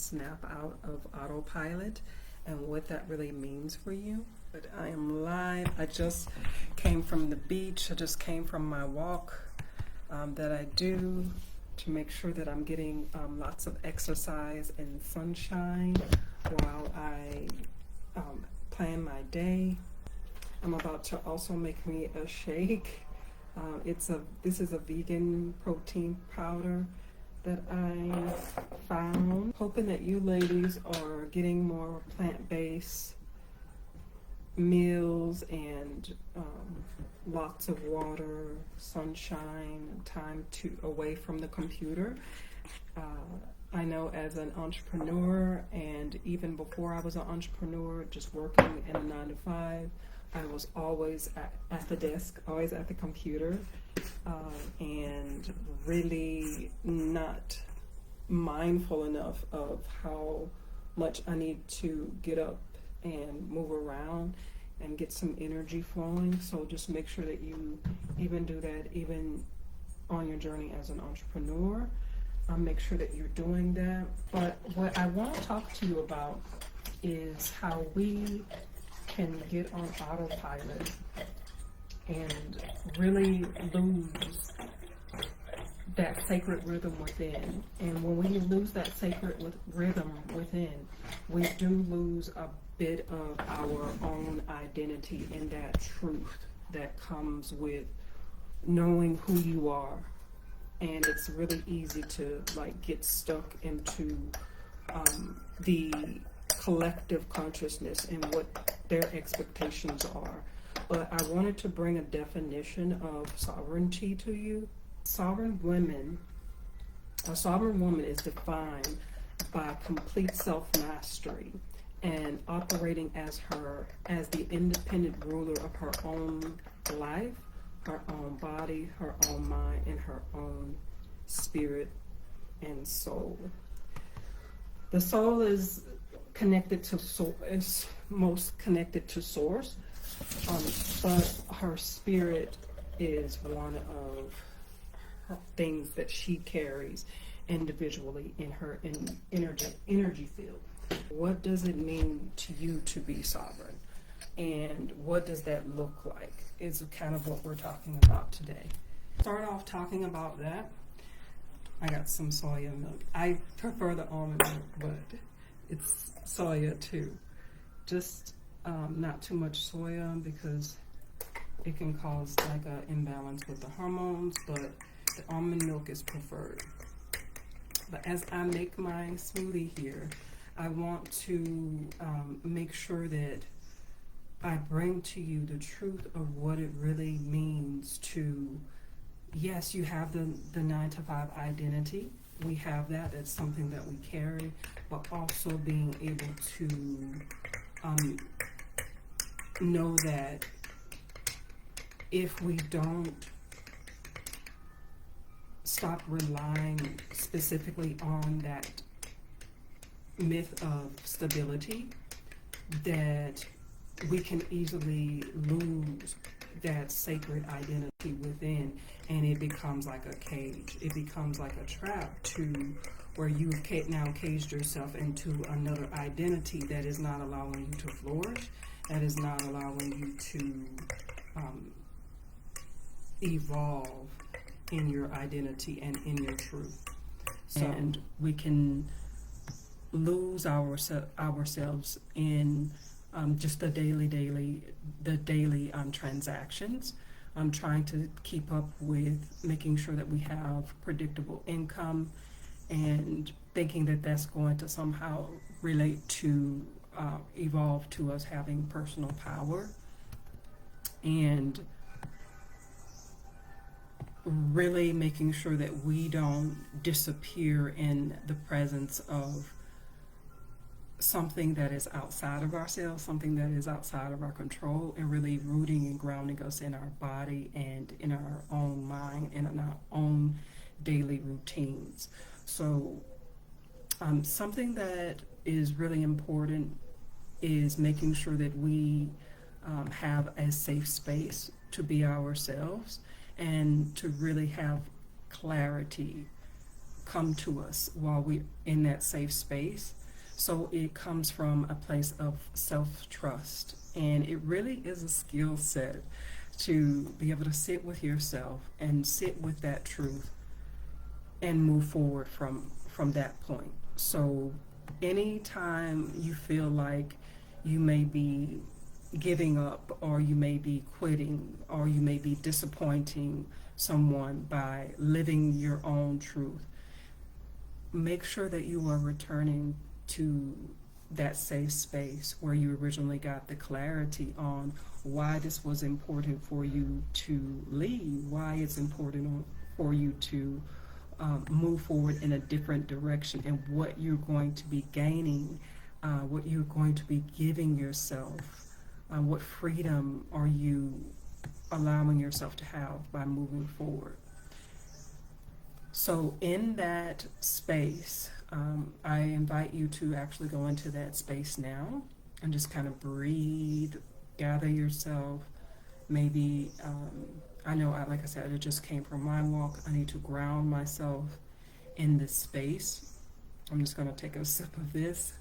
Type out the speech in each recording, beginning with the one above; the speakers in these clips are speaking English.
snap out of autopilot and what that really means for you. But I am live. I just came from the beach. I just came from my walk that I do to make sure that I'm getting lots of exercise and sunshine while I plan my day. I'm about to also make me a shake. This is a vegan protein powder that I found. Hoping that you ladies are getting more plant-based meals and lots of water, sunshine, time away from the computer. I know as an entrepreneur, and even before I was an entrepreneur, just working in a 9-to-5, I was always at the desk, always at the computer, and really not mindful enough of how much I need to get up and move around and get some energy flowing. So just make sure that you even do that even on your journey as an entrepreneur. Make sure that you're doing that. But what I want to talk to you about is how we can get on autopilot and really lose that sacred rhythm within. And when we lose that sacred rhythm within, we do lose a bit of our own identity and that truth that comes with knowing who you are. And it's really easy to get stuck into the collective consciousness and what their expectations are. But I wanted to bring a definition of sovereignty to you. A sovereign woman is defined by complete self-mastery and operating as the independent ruler of her own life, her own body, her own mind, and her own spirit and soul. The soul is connected to is most connected to source, but her spirit is one of her things that she carries individually in her energy field. What does it mean to you to be sovereign? And what does that look like? Is kind of what we're talking about today. Start off talking about that. I got some soya milk. I prefer the almond milk, but it's soya too. Just not too much soya because it can cause an imbalance with the hormones, but the almond milk is preferred. But as I make my smoothie here, I want to make sure that I bring to you the truth of what it really means to, yes, you have the 9-to-5 identity. We have that. That's something that we carry, but also being able to know that if we don't stop relying specifically on that myth of stability, that we can easily lose that sacred identity within, and it becomes like a cage. It becomes like a trap to where you've now caged yourself into another identity that is not allowing you to flourish, that is not allowing you to evolve in your identity and in your truth. And we can lose ourselves in just the daily transactions. I'm trying to keep up with making sure that we have predictable income and thinking that that's going to somehow relate to evolve to us having personal power, and really making sure that we don't disappear in the presence of something that is outside of ourselves, something that is outside of our control, and really rooting and grounding us in our body and in our own mind and in our own daily routines. So something that is really important is making sure that we have a safe space to be ourselves and to really have clarity come to us while we're in that safe space. So it comes from a place of self-trust, and it really is a skill set to be able to sit with yourself and sit with that truth and move forward from that point. So anytime you feel like you may be giving up, or you may be quitting, or you may be disappointing someone by living your own truth, make sure that you are returning to that safe space where you originally got the clarity on why this was important for you to leave, why it's important for you to move forward in a different direction, and what you're going to be gaining, what you're going to be giving yourself, what freedom are you allowing yourself to have by moving forward. So in that space, I invite you to actually go into that space now and just kind of breathe, gather yourself. Maybe, I know, like I said, it just came from my walk. I need to ground myself in this space. I'm just going to take a sip of this.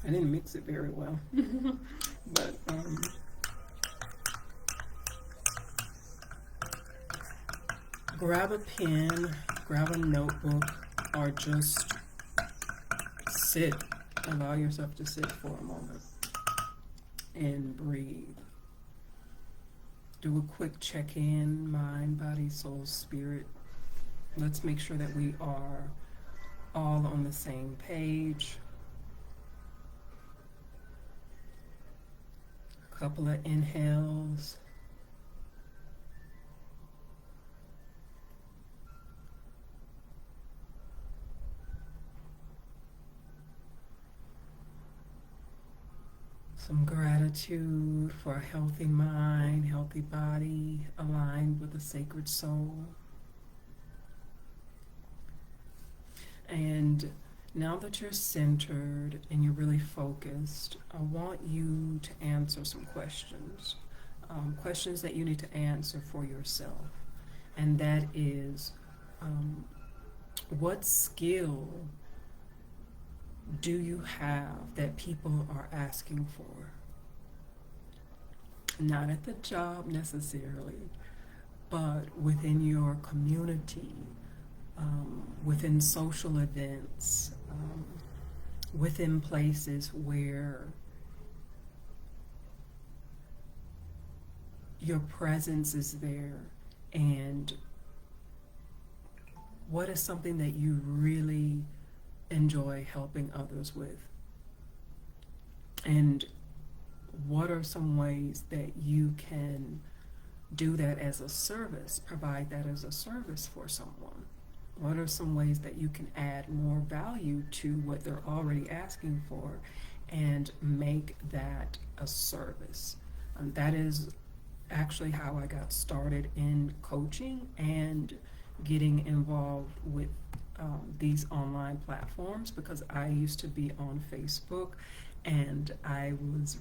I didn't mix it very well, but grab a pen, grab a notebook, or just sit. Allow yourself to sit for a moment and breathe. Do a quick check-in, mind, body, soul, spirit. Let's make sure that we are all on the same page. A couple of inhales. Some gratitude for a healthy mind, healthy body, aligned with the sacred soul. And now that you're centered and you're really focused, I want you to answer some questions. Questions that you need to answer for yourself. And that is, what skill do you have that people are asking for? Not at the job necessarily, but within your community, within social events, within places where your presence is there. And what is something that you really enjoy helping others with? And what are some ways that you can do that as a service, provide that as a service for someone? What are some ways that you can add more value to what they're already asking for and make that a service? That is actually how I got started in coaching and getting involved with these online platforms, because I used to be on Facebook and I was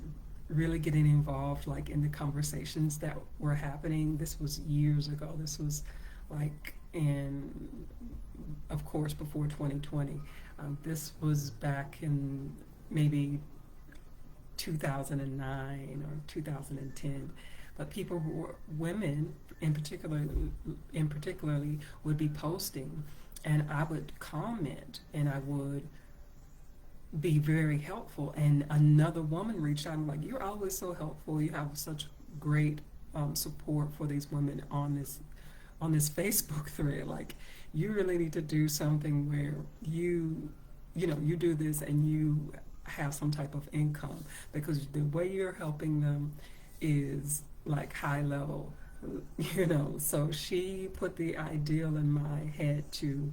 really getting involved like in the conversations that were happening. This was years ago. This was like of course, before 2020. This was back in maybe 2009 or 2010. But people who were women in particularly would be posting, and I would comment, and I would be very helpful. And another woman reached out and like, "You're always so helpful. You have such great support for these women on this Facebook thread. Like, you really need to do something where you do this and you have some type of income, because the way you're helping them is like high level." So she put the ideal in my head to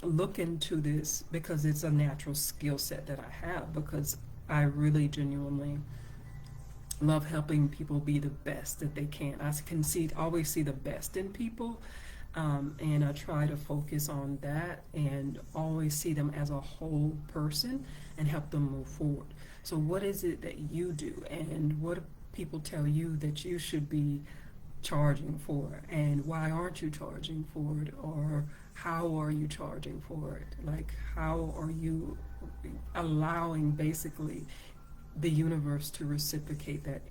look into this, because it's a natural skill set that I have, because I really genuinely love helping people be the best that they can. I can always see the best in people, and I try to focus on that and always see them as a whole person and help them move forward. So what is it that you do, and what people tell you that you should be charging for, and why aren't you charging for it, or how are you charging for it? Like, how are you allowing basically the universe to reciprocate that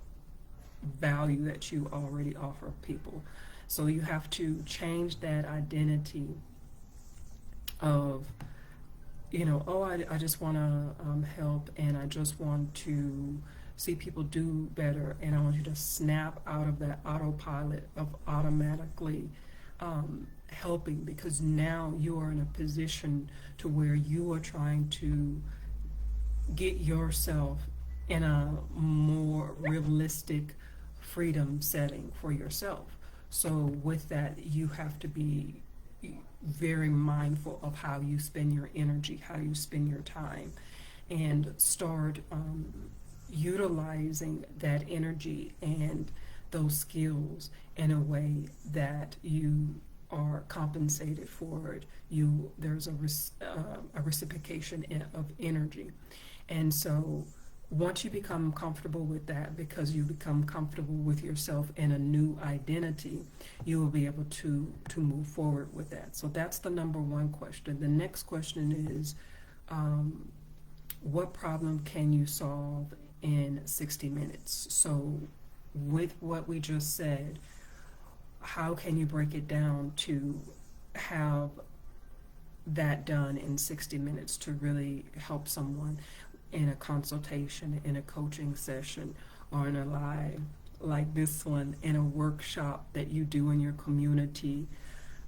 value that you already offer people? So you have to change that identity of, oh, I just want to help, and I just want to see people do better, and I want you to snap out of that autopilot of automatically helping, because now you are in a position to where you are trying to get yourself in a more realistic freedom setting for yourself. So with that, you have to be very mindful of how you spend your energy, how you spend your time, and start utilizing that energy and those skills in a way that you are compensated for it. There's a reciprocation of energy. And so once you become comfortable with that, because you become comfortable with yourself in a new identity, you will be able to move forward with that. So that's the number one question. The next question is, what problem can you solve in 60 minutes? So with what we just said, how can you break it down to have that done in 60 minutes to really help someone in a consultation, in a coaching session, or in a live like this one, in a workshop that you do in your community,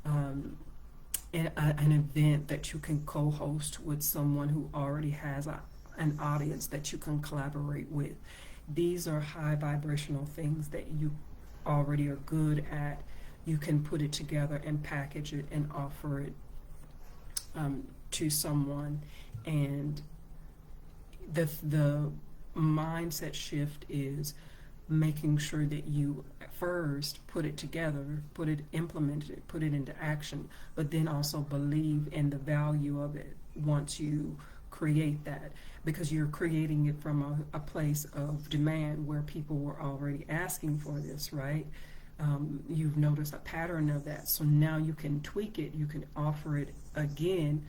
in an event that you can co-host with someone who already has an audience that you can collaborate with. These are high vibrational things that you already are good at. You can put it together and package it and offer it to someone. And the mindset shift is making sure that you first put it together, implement it, put it into action, but then also believe in the value of it once you create that, because you're creating it from a place of demand where people were already asking for this, right? You've noticed a pattern of that, so now you can tweak it, you can offer it again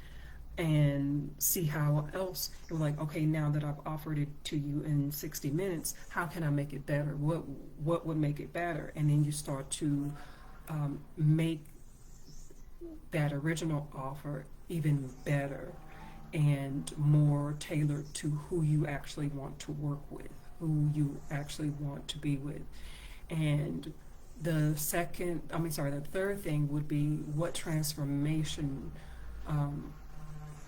and see how else. You're like, okay, now that I've offered it to you in 60 minutes, how can I make it better? What would make it better? And then you start to make that original offer even better and more tailored to who you actually want to work with, who you actually want to be with. And the third thing would be what transformation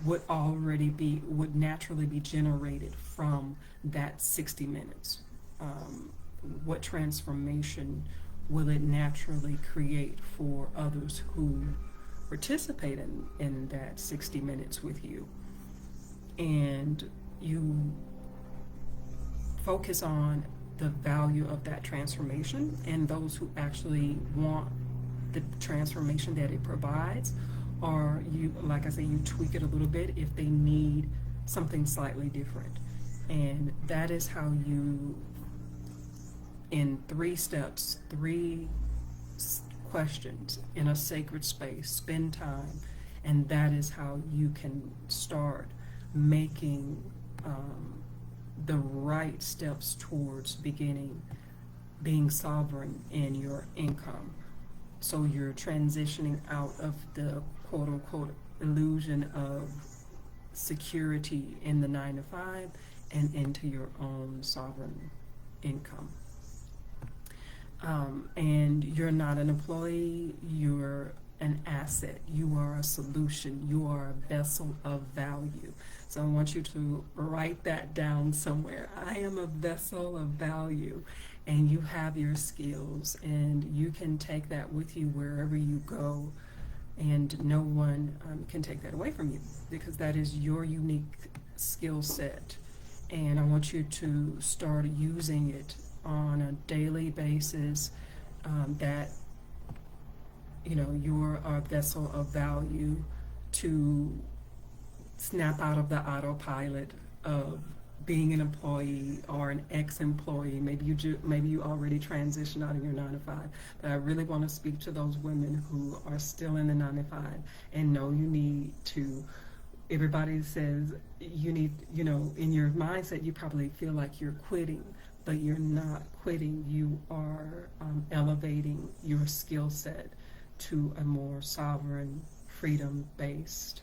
would naturally be generated from that 60 minutes. What transformation will it naturally create for others who participate in that 60 minutes with you? And you focus on the value of that transformation and those who actually want the transformation that it provides, or you, like I say, you tweak it a little bit if they need something slightly different. And that is how you, in 3 steps, 3 questions in a sacred space, spend time, and that is how you can start making the right steps towards being sovereign in your income. So you're transitioning out of the quote unquote illusion of security in the 9 to 5 and into your own sovereign income. And you're not an employee, you're an asset, you are a solution, you are a vessel of value. So I want you to write that down somewhere. I am a vessel of value, and you have your skills, and you can take that with you wherever you go, and no one can take that away from you, because that is your unique skill set. And I want you to start using it on a daily basis, that you're a vessel of value, to snap out of the autopilot of being an employee or an ex-employee. Maybe you already transitioned out of your 9 to 5. But I really want to speak to those women who are still in the 9 to 5 and know you need to. Everybody says you need, in your mindset, you probably feel like you're quitting, but you're not quitting. You are elevating your skill set to a more sovereign, freedom-based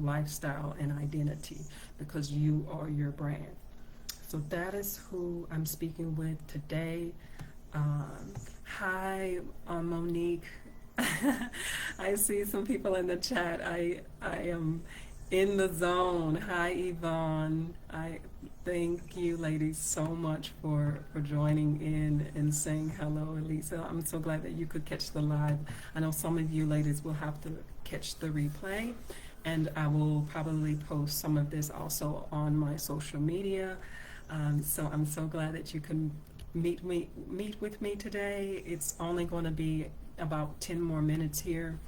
lifestyle and identity, because you are your brand. So that is who I'm speaking with today. Hi, Monique. I see some people in the chat. I am in the zone. Hi, Yvonne. I thank you, ladies, so much for joining in and saying hello, Elisa. I'm so glad that you could catch the live. I know some of you ladies will have to catch the replay, and I will probably post some of this also on my social media. So I'm so glad that you can meet with me today. It's only going to be about 10 more minutes here.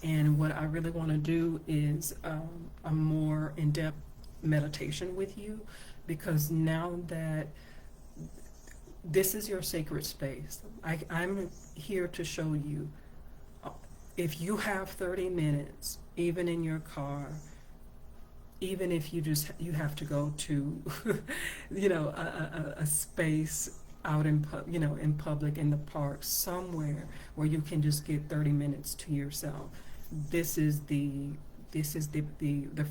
And what I really want to do is a more in-depth meditation with you, because now that this is your sacred space, I'm here to show you, if you have 30 minutes, even in your car, even if you have to go to, a space out in public, in the park, somewhere where you can just get 30 minutes to yourself. This is the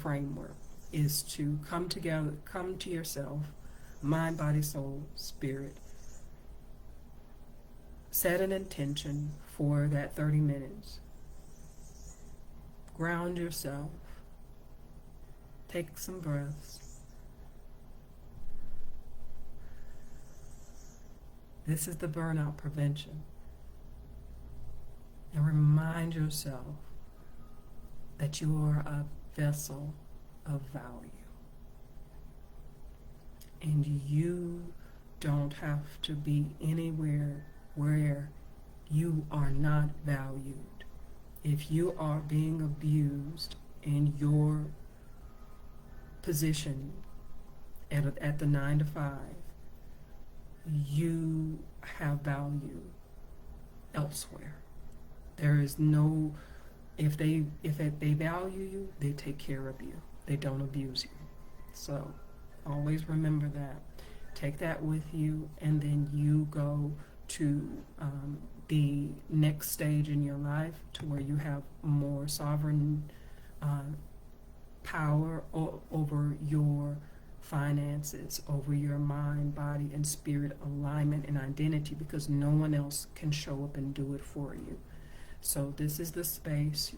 framework, is to come together, come to yourself, mind, body, soul, spirit. Set an intention for that 30 minutes. Ground yourself. Take some breaths. This is the burnout prevention. And remind yourself that you are a vessel of value. And you don't have to be anywhere where you are not valued. If you are being abused in your position at the 9 to 5, you have value elsewhere. There is no, if they value you, they take care of you. They don't abuse you. So always remember that. Take that with you, and then you go to the next stage in your life, to where you have more sovereign power over your finances, over your mind, body, and spirit alignment and identity, because no one else can show up and do it for you. So this is the space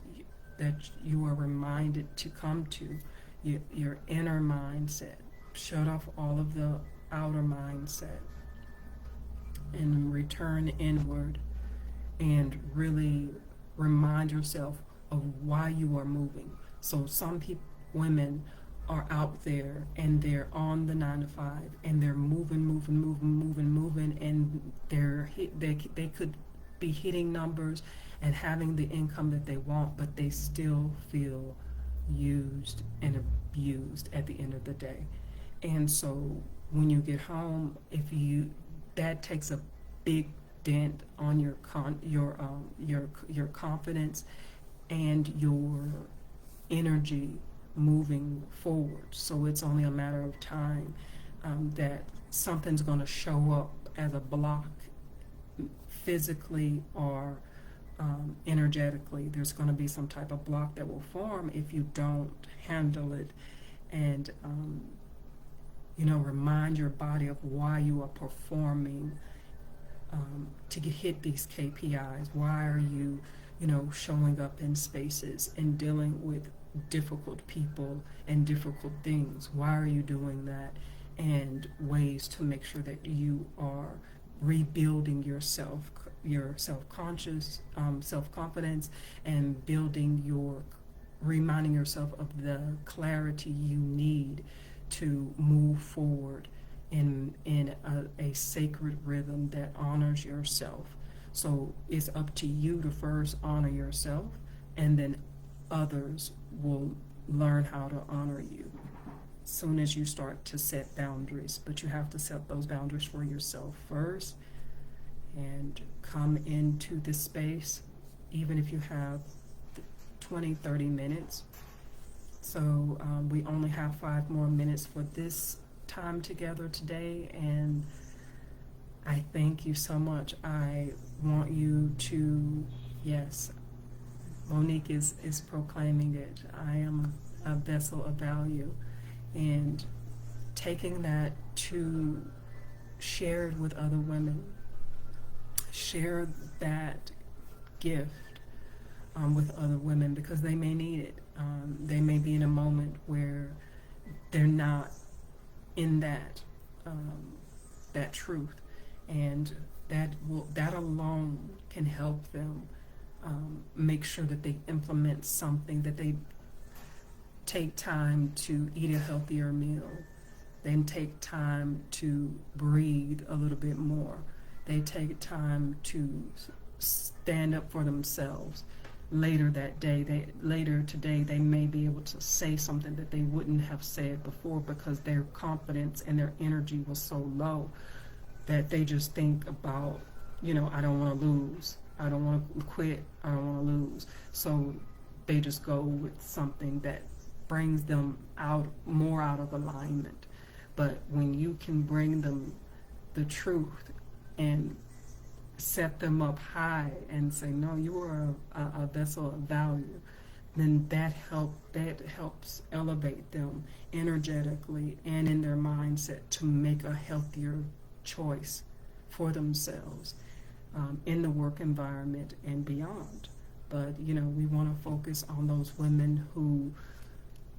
that you are reminded to come to, your inner mindset. Shut off all of the outer mindset and return inward, and really remind yourself of why you are moving. So some women are out there and they're on the 9 to 5 and they're moving, and they could be hitting numbers and having the income that they want, but they still feel used and abused at the end of the day. And so when you get home, that takes a big dent on your confidence and your energy moving forward. So it's only a matter of time that something's going to show up as a block, physically or energetically. There's going to be some type of block that will form if you don't handle it, and remind your body of why you are performing to hit these KPIs. Why are you showing up in spaces and dealing with difficult people and difficult things? Why are you doing that? And ways to make sure that you are rebuilding your self-conscious, self-confidence, and reminding yourself of the clarity you need to move forward in a sacred rhythm that honors yourself. So it's up to you to first honor yourself, and then others will learn how to honor you. soon as you start to set boundaries, but you have to set those boundaries for yourself first and come into this space, even if you have 20, 30 minutes. So we only have 5 more minutes for this time together today, and I thank you so much. I want you to, yes, Monique is proclaiming it. I am a vessel of value, and taking that to share it with other women, share that gift with other women, because they may need it. They may be in a moment where they're not in that truth, and that alone can help them make sure that they implement something, that they take time to eat a healthier meal, then take time to breathe a little bit more. They take time to stand up for themselves. Later that day, later today, they may be able to say something that they wouldn't have said before, because their confidence and their energy was so low that they just think about, I don't want to lose. I don't want to quit. I don't want to lose. So they just go with something that brings them more out of alignment. But when you can bring them the truth and set them up high and say, no, you are a vessel of value, then that helps elevate them energetically and in their mindset to make a healthier choice for themselves in the work environment and beyond. But we want to focus on those women who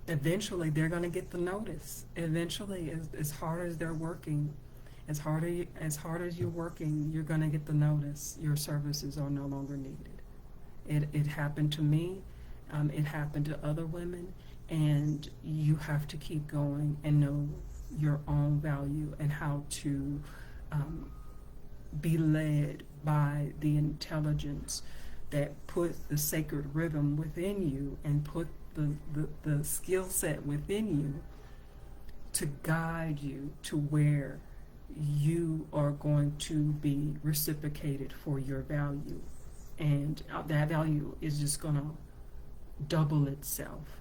eventually they're going to get the notice. Eventually, as hard as they're working, as hard as you're working, you're going to get the notice. Your services are no longer needed. It happened to me. It happened to other women, and you have to keep going and know your own value and how to be led by the intelligence that put the sacred rhythm within you and put the skill set within you to guide you to where you are going to be reciprocated for your value. And that value is just going to double itself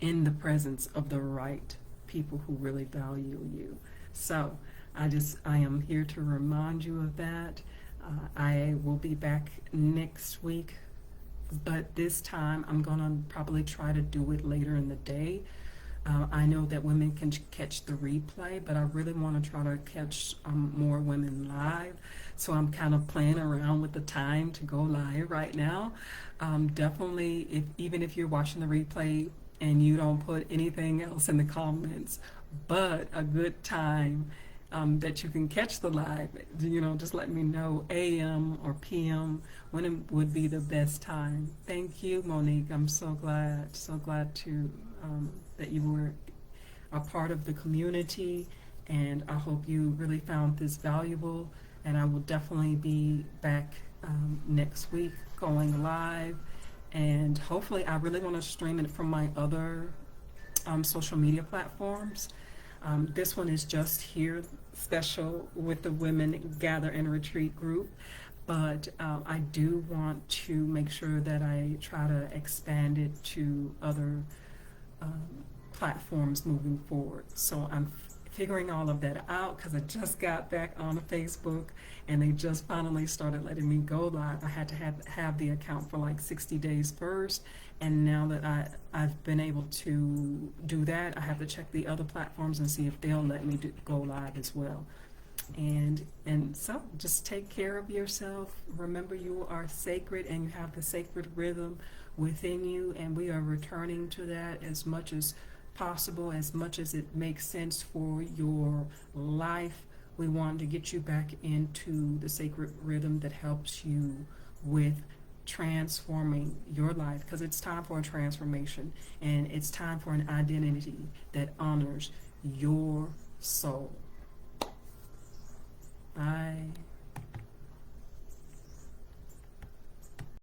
in the presence of the right people who really value you. So I am here to remind you of that. I will be back next week, but this time I'm going to probably try to do it later in the day. I know that women can catch the replay, but I really want to try to catch more women live. So I'm kind of playing around with the time to go live right now. Definitely, even if you're watching the replay and you don't put anything else in the comments, but a good time that you can catch the live, just let me know, AM or PM, when it would be the best time. Thank you, Monique. I'm so glad to that you were a part of the community, and I hope you really found this valuable. And I will definitely be back next week going live, and hopefully I really want to stream it from my other social media platforms. This one is just here, special with the Women Gather and Retreat group, but I do want to make sure that I try to expand it to other platforms moving forward. So I'm figuring all of that out, because I just got back on Facebook and they just finally started letting me go live. I had to have the account for like 60 days first, and now that I've been able to do that, I have to check the other platforms and see if they'll let me go live as well. And so just take care of yourself. Remember, you are sacred and you have the sacred rhythm within you, and we are returning to that as much as possible, as much as it makes sense for your life. We want to get you back into the sacred rhythm that helps you with transforming your life, because it's time for a transformation, and it's time for an identity that honors your soul. Bye.